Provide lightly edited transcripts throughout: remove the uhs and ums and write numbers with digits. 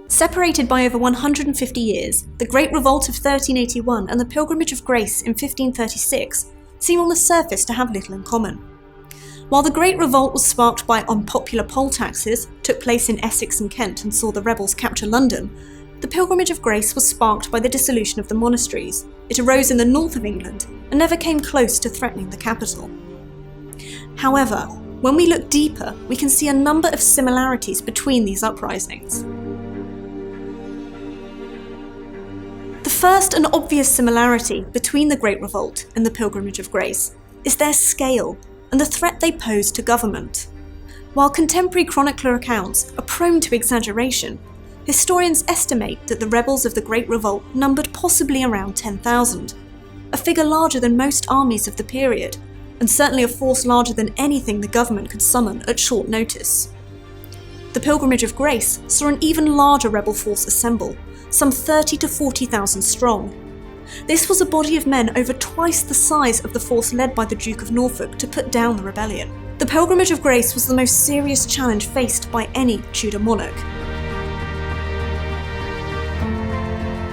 Separated by over 150 years, the Great Revolt of 1381 and the Pilgrimage of Grace in 1536 seem on the surface to have little in common. While the Great Revolt was sparked by unpopular poll taxes, took place in Essex and Kent and saw the rebels capture London, the Pilgrimage of Grace was sparked by the dissolution of the monasteries. It arose in the north of England and never came close to threatening the capital. However, when we look deeper, we can see a number of similarities between these uprisings. The first and obvious similarity between the Great Revolt and the Pilgrimage of Grace is their scale and the threat they pose to government. While contemporary chronicler accounts are prone to exaggeration, historians estimate that the rebels of the Great Revolt numbered possibly around 10,000, a figure larger than most armies of the period, and certainly a force larger than anything the government could summon at short notice. The Pilgrimage of Grace saw an even larger rebel force assemble, some 30 to 40,000 strong. This was a body of men over twice the size of the force led by the Duke of Norfolk to put down the rebellion. The Pilgrimage of Grace was the most serious challenge faced by any Tudor monarch.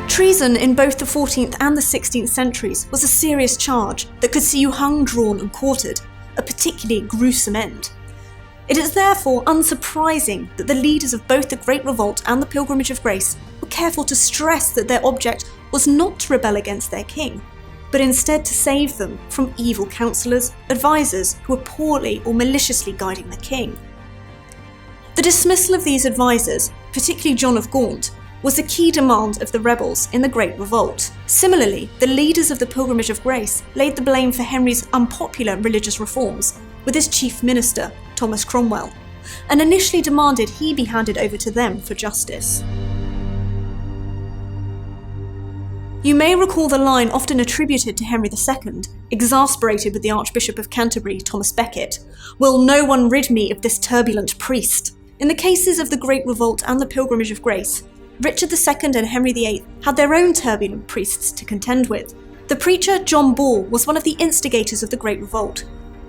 Treason in both the 14th and the 16th centuries was a serious charge that could see you hung, drawn and quartered, a particularly gruesome end. It is therefore unsurprising that the leaders of both the Great Revolt and the Pilgrimage of Grace were careful to stress that their object was not to rebel against their king, but instead to save them from evil counsellors, advisors who were poorly or maliciously guiding the king. The dismissal of these advisors, particularly John of Gaunt, was a key demand of the rebels in the Great Revolt. Similarly, the leaders of the Pilgrimage of Grace laid the blame for Henry's unpopular religious reforms with his chief minister, Thomas Cromwell, and initially demanded he be handed over to them for justice. You may recall the line often attributed to Henry II, exasperated with the Archbishop of Canterbury, Thomas Becket, "Will no one rid me of this turbulent priest?" In the cases of the Great Revolt and the Pilgrimage of Grace, Richard II and Henry VIII had their own turbulent priests to contend with. The preacher John Ball was one of the instigators of the Great Revolt,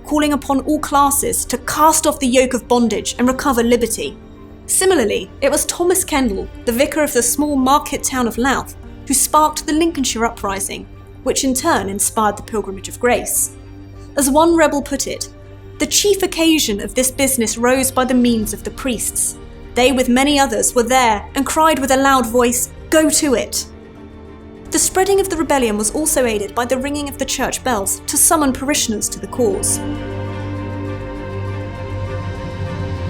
calling upon all classes to cast off the yoke of bondage and recover liberty. Similarly, it was Thomas Kendall, the vicar of the small market town of Louth, who sparked the Lincolnshire Uprising, which in turn inspired the Pilgrimage of Grace. As one rebel put it, "The chief occasion of this business rose by the means of the priests. They with many others were there and cried with a loud voice, 'Go to it!'" The spreading of the rebellion was also aided by the ringing of the church bells to summon parishioners to the cause.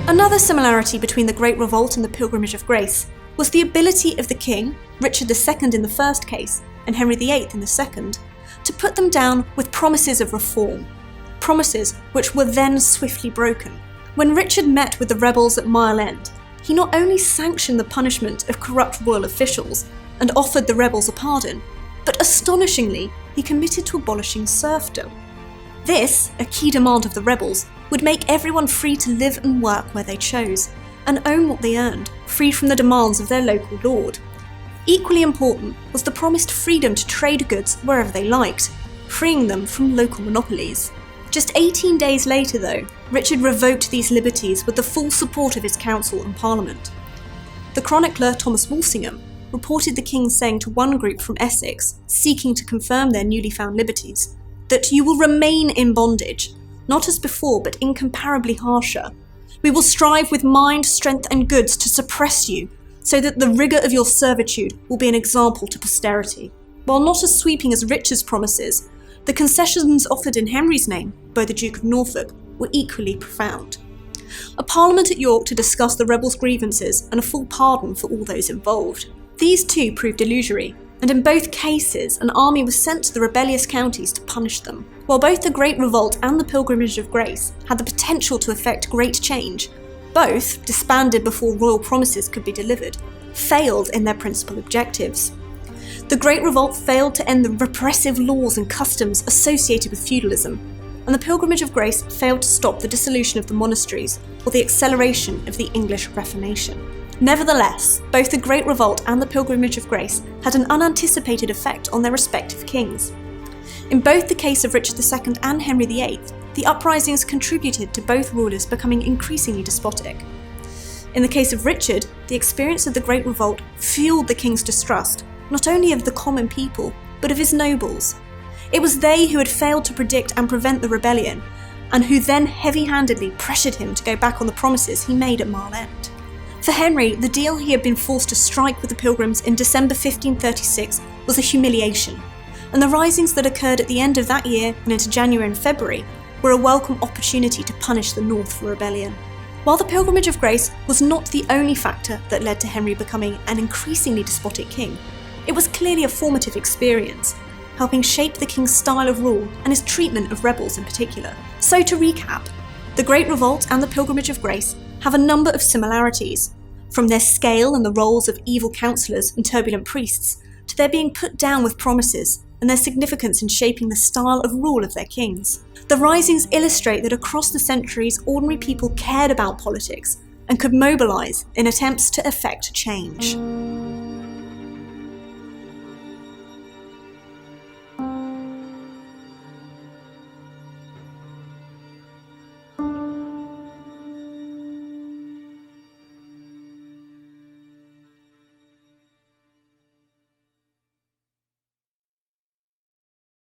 Another similarity between the Great Revolt and the Pilgrimage of Grace was the ability of the king, Richard II in the first case and Henry VIII in the second, to put them down with promises of reform, promises which were then swiftly broken. When Richard met with the rebels at Mile End, he not only sanctioned the punishment of corrupt royal officials and offered the rebels a pardon, but astonishingly, he committed to abolishing serfdom. This, a key demand of the rebels, would make everyone free to live and work where they chose, and own what they earned, free from the demands of their local lord. Equally important was the promised freedom to trade goods wherever they liked, freeing them from local monopolies. Just 18 days later though, Richard revoked these liberties with the full support of his council and parliament. The chronicler Thomas Walsingham reported the king saying to one group from Essex, seeking to confirm their newly found liberties, that "you will remain in bondage, not as before but incomparably harsher. We will strive with mind, strength and goods to suppress you, so that the rigour of your servitude will be an example to posterity." While not as sweeping as Richard's promises, the concessions offered in Henry's name by the Duke of Norfolk were equally profound. A parliament at York to discuss the rebels' grievances and a full pardon for all those involved. These too proved illusory, and in both cases an army was sent to the rebellious counties to punish them. While both the Great Revolt and the Pilgrimage of Grace had the potential to effect great change, both, disbanded before royal promises could be delivered, failed in their principal objectives. The Great Revolt failed to end the repressive laws and customs associated with feudalism, and the Pilgrimage of Grace failed to stop the dissolution of the monasteries or the acceleration of the English Reformation. Nevertheless, both the Great Revolt and the Pilgrimage of Grace had an unanticipated effect on their respective kings. In both the case of Richard II and Henry VIII, the uprisings contributed to both rulers becoming increasingly despotic. In the case of Richard, the experience of the Great Revolt fueled the king's distrust, not only of the common people, but of his nobles. It was they who had failed to predict and prevent the rebellion, and who then heavy-handedly pressured him to go back on the promises he made at Mile End. For Henry, the deal he had been forced to strike with the Pilgrims in December 1536 was a humiliation, and the risings that occurred at the end of that year and into January and February were a welcome opportunity to punish the North for rebellion. While the Pilgrimage of Grace was not the only factor that led to Henry becoming an increasingly despotic king, it was clearly a formative experience, helping shape the king's style of rule and his treatment of rebels in particular. So to recap, the Great Revolt and the Pilgrimage of Grace have a number of similarities, from their scale and the roles of evil counsellors and turbulent priests, to their being put down with promises and their significance in shaping the style of rule of their kings. The risings illustrate that across the centuries, ordinary people cared about politics and could mobilise in attempts to effect change.